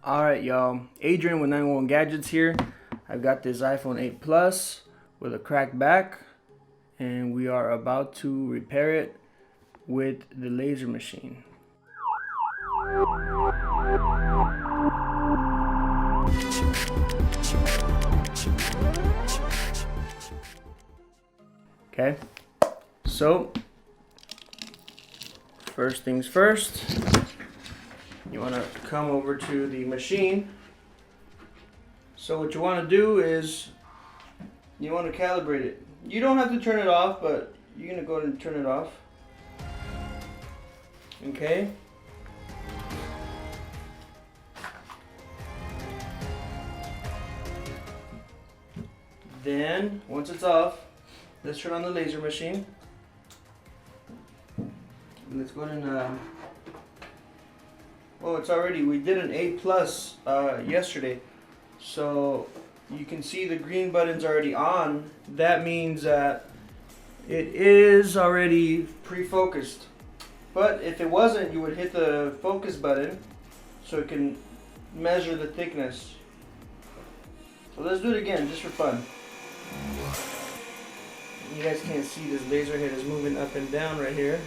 Alright y'all, Adrian with 911 Gadgets here. I've got this iPhone 8 Plus with a cracked back, and we are about to repair it with the laser machine. Okay, so first things first, you want to come over to the machine. So what you want to do is you want to calibrate it. You don't have to turn it off, but you're going to go ahead and turn it off. Okay. Then once it's off, let's turn on the laser machine. Let's go ahead and oh, it's already, we did an 8 Plus yesterday, so you can see the green button's already on. That means that it is already pre-focused. But if it wasn't, you would hit the focus button so it can measure the thickness. So let's do it again just for fun. You guys can't see, this laser head is moving up and down right here.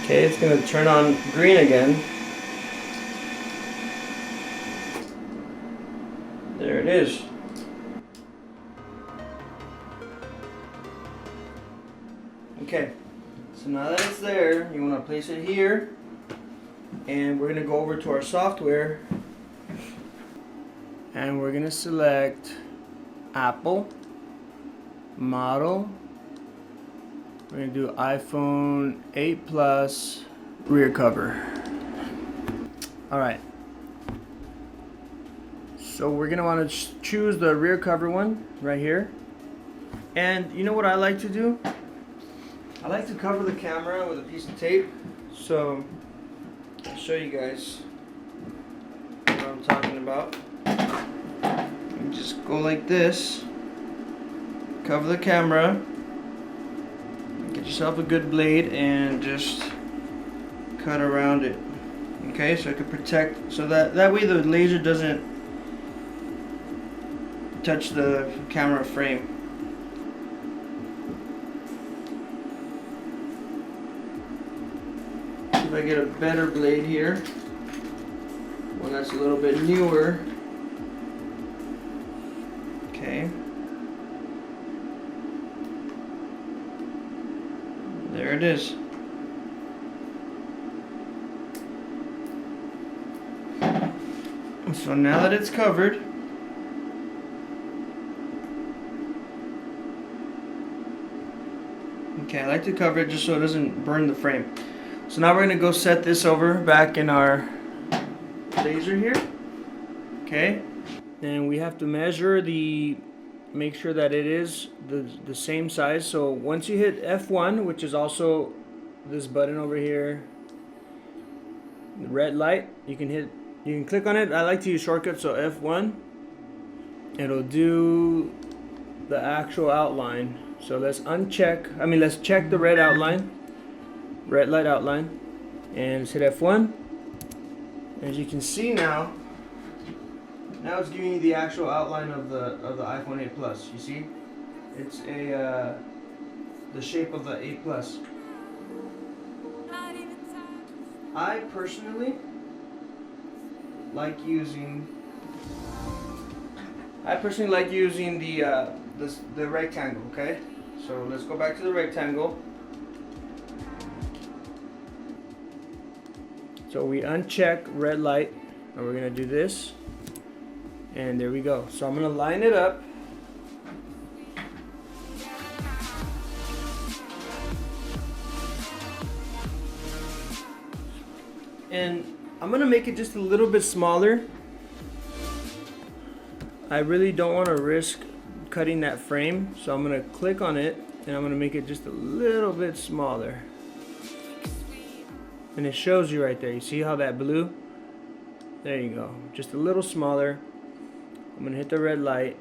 Okay, it's going to turn on green again. There it is. Okay, so now that it's there, you want to place it here, and we're going to go over to our software, and we're going to select Apple, model. We're going to do iPhone 8 Plus rear cover. Alright, so we're going to want to choose the rear cover one right here. And you know what I like to do? I like to cover the camera with a piece of tape. So I'll show you guys what I'm talking about. You just go like this, cover the camera. Get yourself a good blade and just cut around it. Okay, so it can protect, so that way the laser doesn't touch the camera frame. See if I get a better blade here, one that's a little bit newer. Okay. There it is. So now that it's covered, okay, I like to cover it just so it doesn't burn the frame. So now we're going to go set this over back in our laser here. Okay, and we have to measure make sure that it is the same size. So once you hit F1, which is also this button over here, the red light, you can click on it. I like to use shortcuts, so F1, it'll do the actual outline. So let's check the red light outline, and let's hit F1. As you can see now it's giving you the actual outline of the iPhone 8 Plus. You see, it's the shape of the 8 Plus. I personally like using the rectangle. Okay, so let's go back to the rectangle. So we uncheck red light, and we're gonna do this, and there we go. So I'm gonna line it up. And I'm gonna make it just a little bit smaller. I really don't want to risk cutting that frame, so I'm gonna click on it and I'm gonna make it just a little bit smaller. And it shows you right there. You see how that blue There you go. Just a little smaller. I'm gonna hit the red light.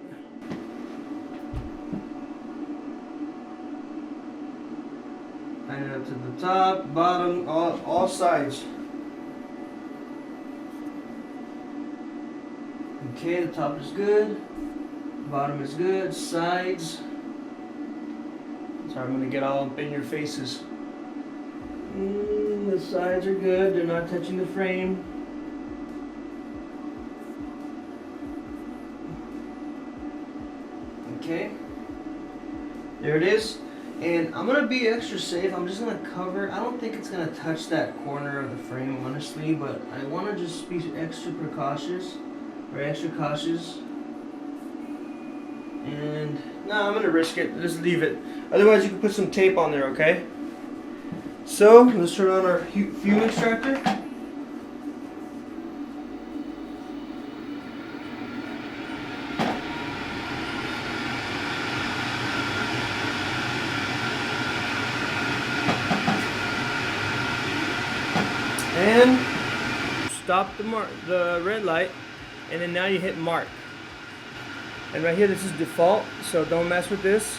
Line it up to the top, bottom, all sides. Okay, the top is good. Bottom is good. Sides. Sorry, I'm gonna get all up in your faces. The sides are good. They're not touching the frame. Okay. There it is. And I'm gonna be extra safe. I'm just gonna cover. I don't think it's gonna touch that corner of the frame, honestly, but I want to just be extra precautious or extra cautious. And no, I'm gonna risk it. Just leave it. Otherwise, you can put some tape on there. Okay. So let's turn on our fume extractor. And stop the red light, and then now you hit mark. And right here, this is default, so don't mess with this.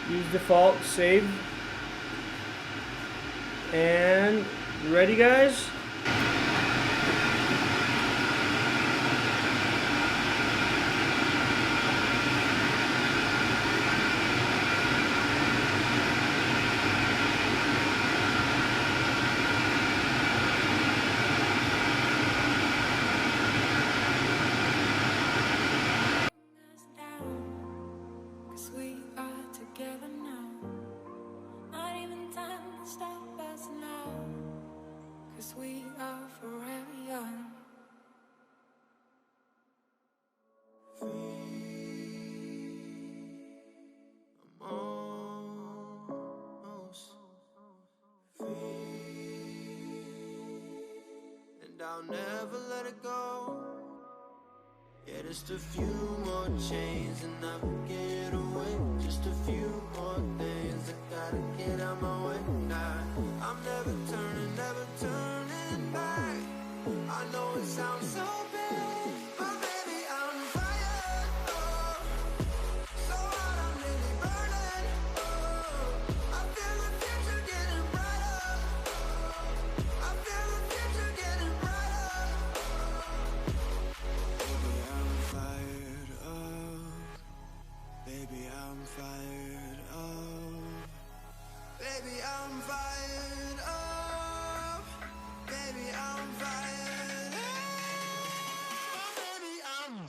Use default, save. And ready, guys? We are forever young. Free, I'm almost free, and I'll never let it go. Yeah, just a few more chains and I will get away. Just a few more things I gotta get out my way. Nah, I'm never turning back. I know it sounds so bad, but baby, I'm fired up. So hot, I'm really burning up. I feel the future getting brighter. I feel the future getting brighter. Baby, I'm fired up. Baby, I'm fired up. Baby, I'm fired up. Baby, I'm fired up. Baby, I'm Baby, I'm fired. Baby, I'm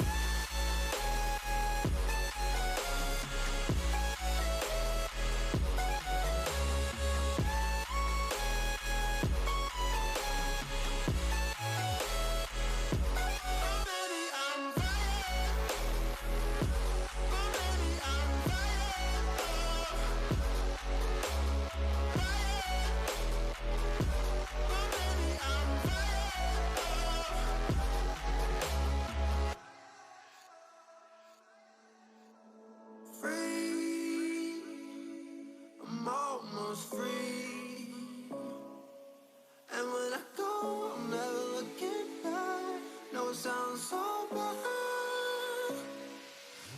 free. I'm almost free. And when I go, I'm never looking back. No, it sounds so bad,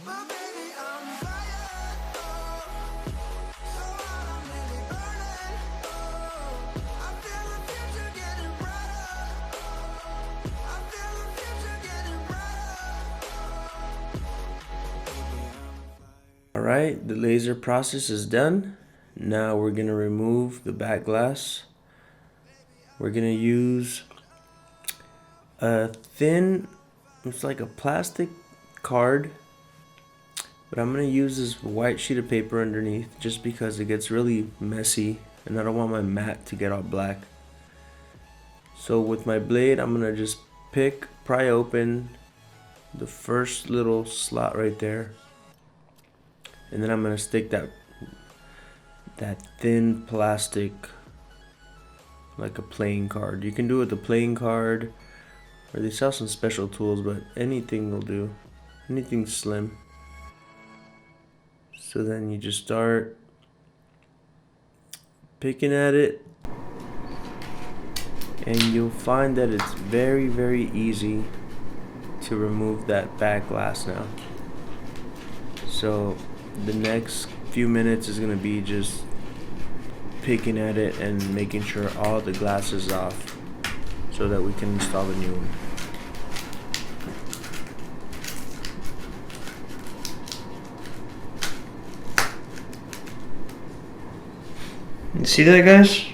but baby, I'm fired up. So hot, I'm really burning up. I feel the future getting brighter. I feel the future getting brighter. Alright, the laser process is done. Now we're going to remove the back glass. We're going to use a thin, it's like a plastic card, but I'm going to use this white sheet of paper underneath just because it gets really messy and I don't want my mat to get all black. So with my blade, I'm going to just pry open the first little slot right there. And then I'm going to stick that thin plastic, like a playing card. You can do it with a playing card, or they sell some special tools, but anything will do. Anything slim. So then you just start picking at it, And you'll find that it's very easy to remove that back glass now. So the next few minutes is going to be just picking at it and making sure all the glass is off so that we can install the new one. You see that, guys?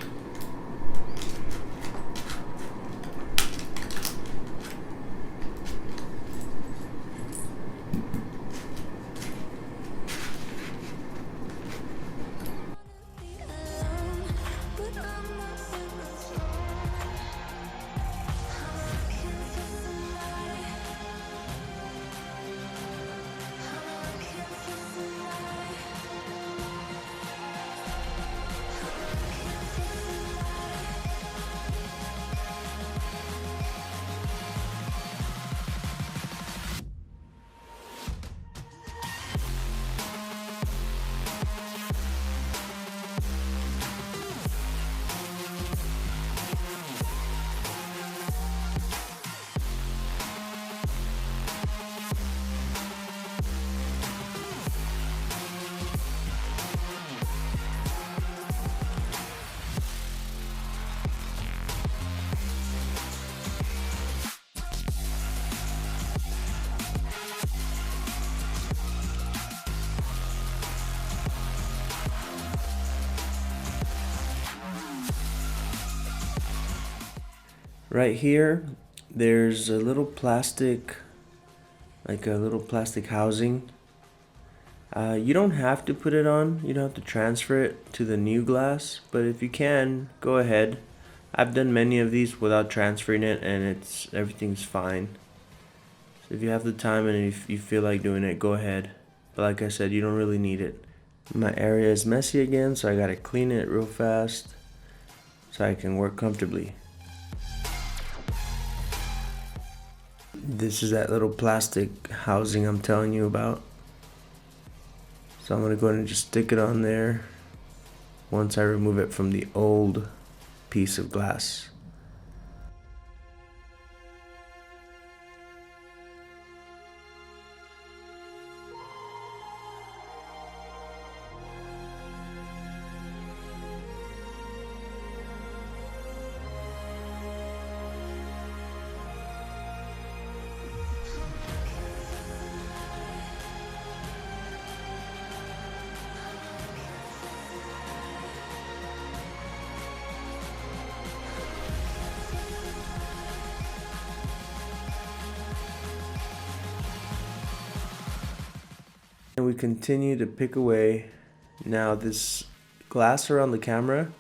Right here, there's a little plastic, like a little plastic housing. You don't have to put it on, you don't have to transfer it to the new glass, but if you can, go ahead. I've done many of these without transferring it and everything's fine. So if you have the time and if you feel like doing it, go ahead. But like I said, you don't really need it. My area is messy again, so I gotta clean it real fast so I can work comfortably. This is that little plastic housing I'm telling you about. So I'm going to go ahead and just stick it on there once I remove it from the old piece of glass. And we continue to pick away. Now this glass around the camera,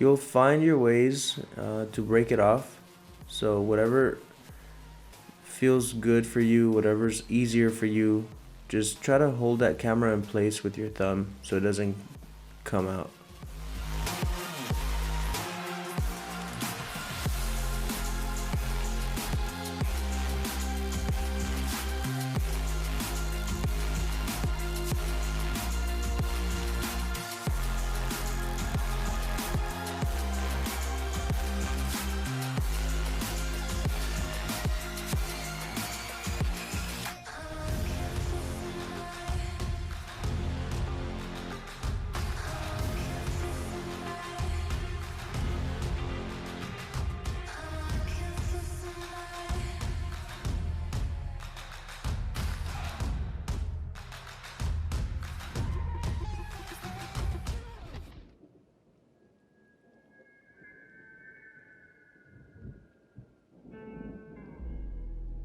you'll find your ways to break it off. So whatever feels good for you, whatever's easier for you, just try to hold that camera in place with your thumb so it doesn't come out.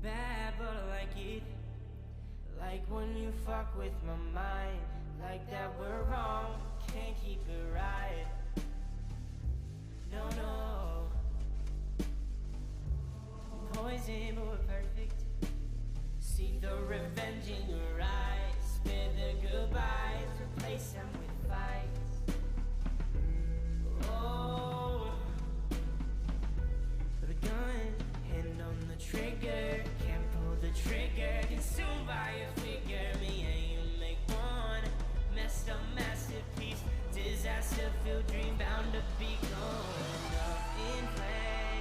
Bad, but I like it. Like when you fuck with my mind. Like that we're wrong, can't keep it right. No, no. Poison, but we're perfect. See the revenge in your eyes. Spare the goodbyes, replace them with fights. Oh, put a gun, hand on the trigger. Can't pull the trigger, consumed by a figure. Me and you make one messed up masterpiece. Disaster filled dream bound to be going up in flames.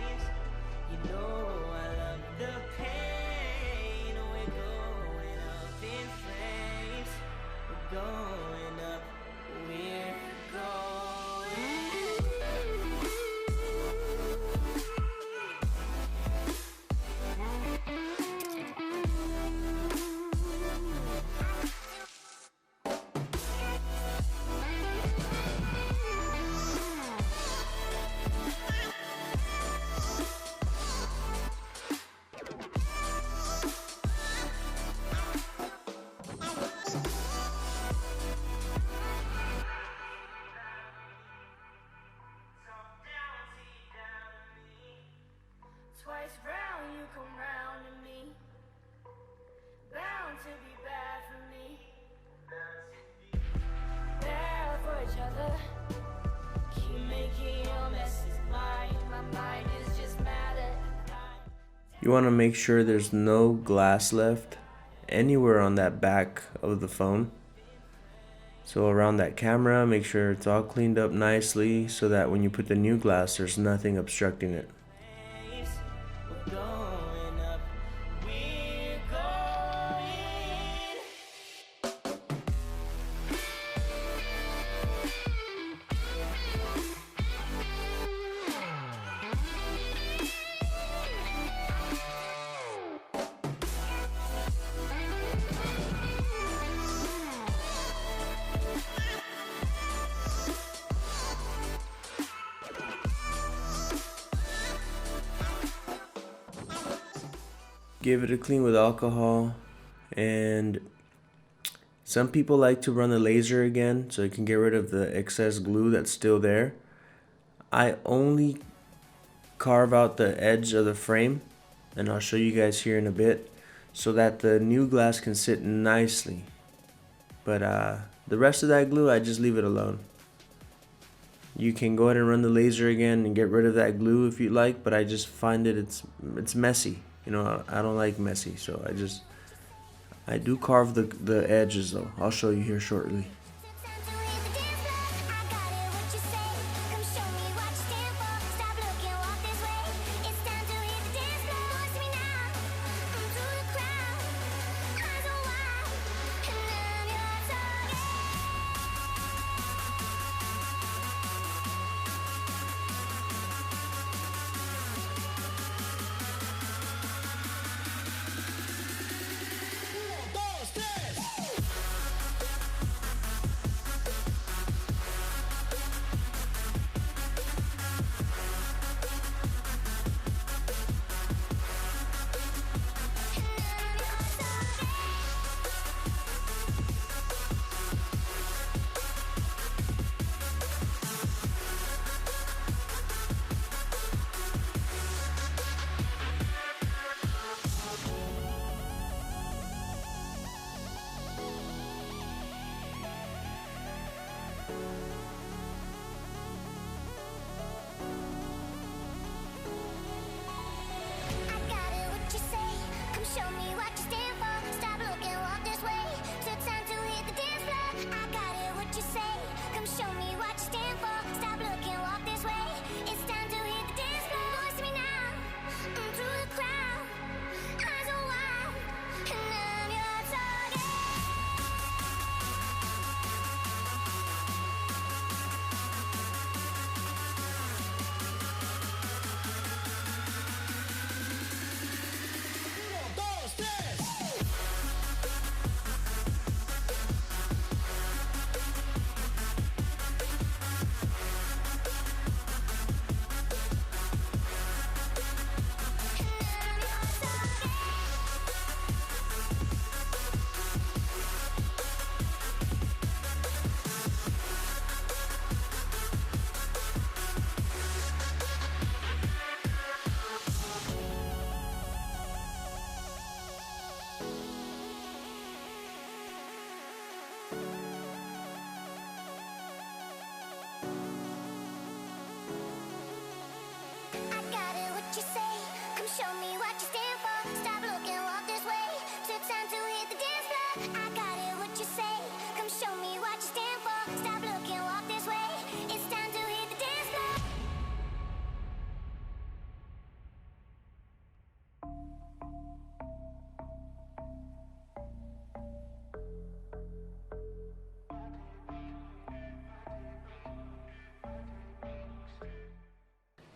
twice round, you come round to me. Bound to be bad for me. Bad for each other. Keep making your messes mine. My mind is just mad at the time. You want to make sure there's no glass left anywhere on that back of the phone. So around that camera, make sure it's all cleaned up nicely so that when you put the new glass, there's nothing obstructing it. We're going up. We're going. Give it a clean with alcohol, and some people like to run the laser again so you can get rid of the excess glue that's still there. I only carve out the edge of the frame, and I'll show you guys here in a bit, so that the new glass can sit nicely. But the rest of that glue, I just leave it alone. You can go ahead and run the laser again and get rid of that glue if you like, but I just find that it's messy. You know, I don't like messy, so I do carve the edges though. I'll show you here shortly.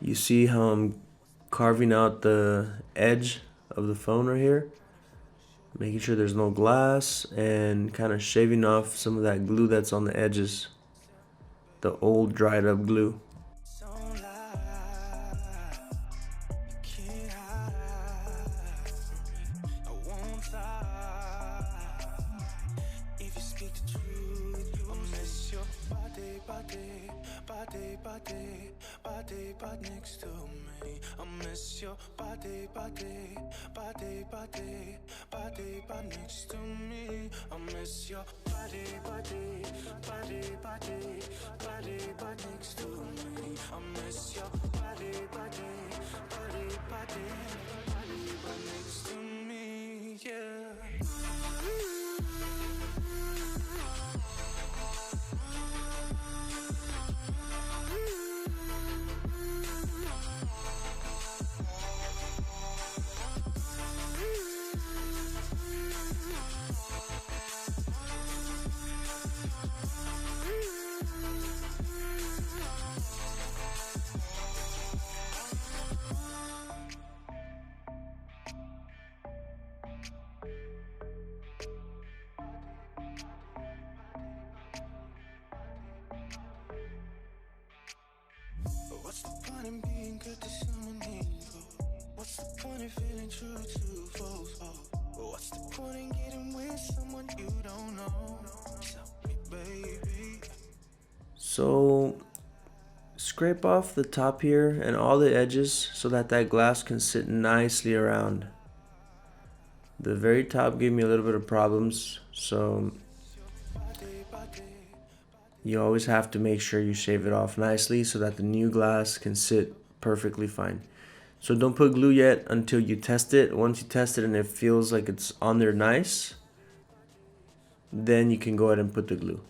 You see how I'm carving out the edge of the phone right here, making sure there's no glass and kind of shaving off some of that glue that's on the edges, the old dried up glue. Next to me, I miss your body, body, body, body, body, body next to me. I miss your body, body, body, body, body, body next to me. I miss your body, body, body, body, body, body next to me. Yeah. What's the point in being good to someone meaningful? What's the point in feeling true to folks? What's the point in getting with someone you don't know? Tell me, baby. So scrape off the top here and all the edges so that that glass can sit nicely around. The very top gave me a little bit of problems, so you always have to make sure you shave it off nicely so that the new glass can sit perfectly fine. So don't put glue yet until you test it. Once you test it and it feels like it's on there nice, then you can go ahead and put the glue.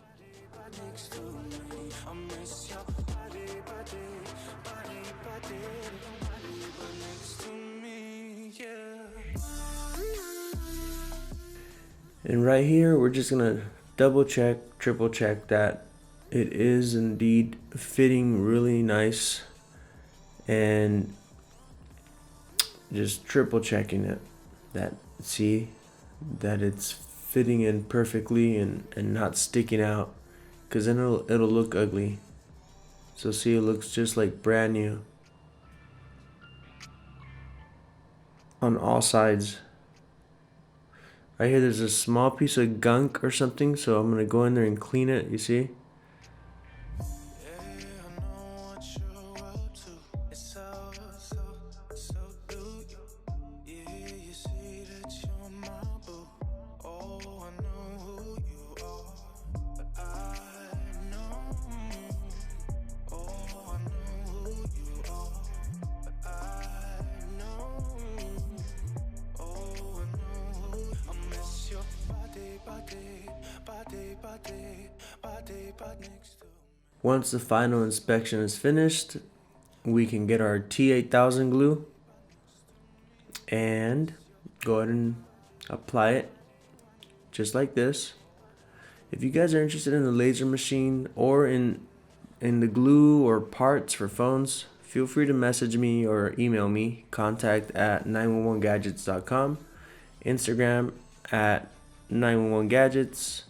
And right here, we're just gonna double check, triple check that it is indeed fitting really nice, and just triple checking it, that see that it's fitting in perfectly and not sticking out, because then it'll look ugly. So see, it looks just like brand new on all sides. Right here there's a small piece of gunk or something, so I'm gonna go in there and clean it. You see? Once the final inspection is finished, we can get our T8000 glue and go ahead and apply it just like this. If you guys are interested in the laser machine or in the glue or parts for phones, feel free to message me or email me, contact@911gadgets.com, Instagram @911gadgets,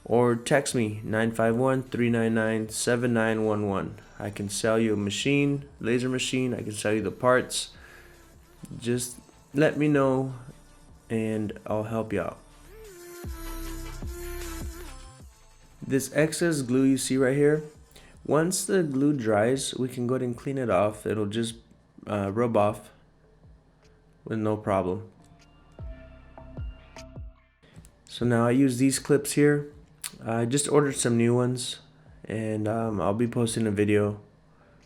or text me 951-399-7911. I can sell you a machine, laser machine. I can sell you the parts. Just let me know and I'll help you out. This excess glue you see right here, once the glue dries, we can go ahead and clean it off. It'll just rub off with no problem. So now I use these clips here. I just ordered some new ones, and I'll be posting a video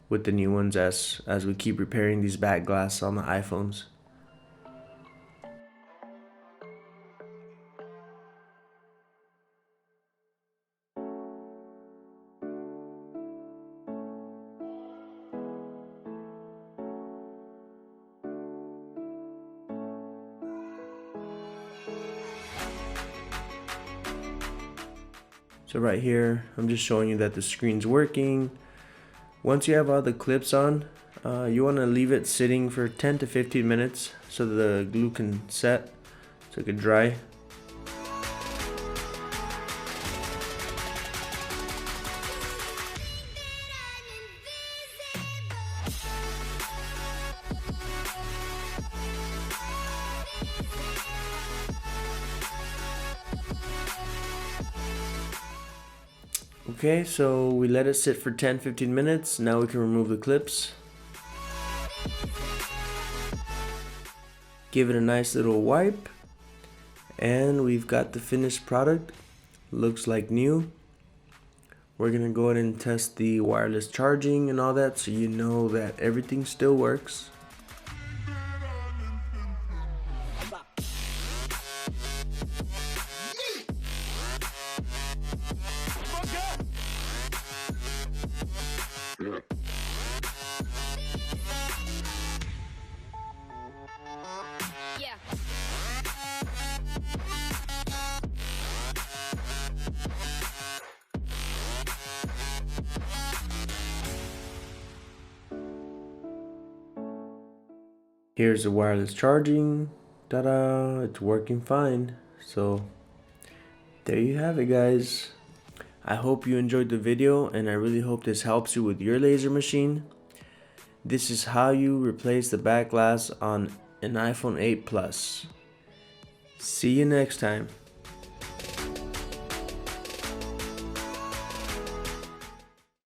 with the new ones as we keep repairing these back glass on the iPhones. So right here, I'm just showing you that the screen's working. Once you have all the clips on, you want to leave it sitting for 10 to 15 minutes so the glue can set, so it can dry. Okay, so we let it sit for 10-15 minutes. Now we can remove the clips. give it a nice little wipe, and we've got the finished product. Looks like new. We're gonna go ahead and test the wireless charging and all that, so you know that everything still works. Yeah. Here's the wireless charging. Ta-da! It's working fine. So there you have it, guys. I hope you enjoyed the video, and I really hope this helps you with your laser machine. This is how you replace the back glass on an iPhone 8 Plus. See you next time.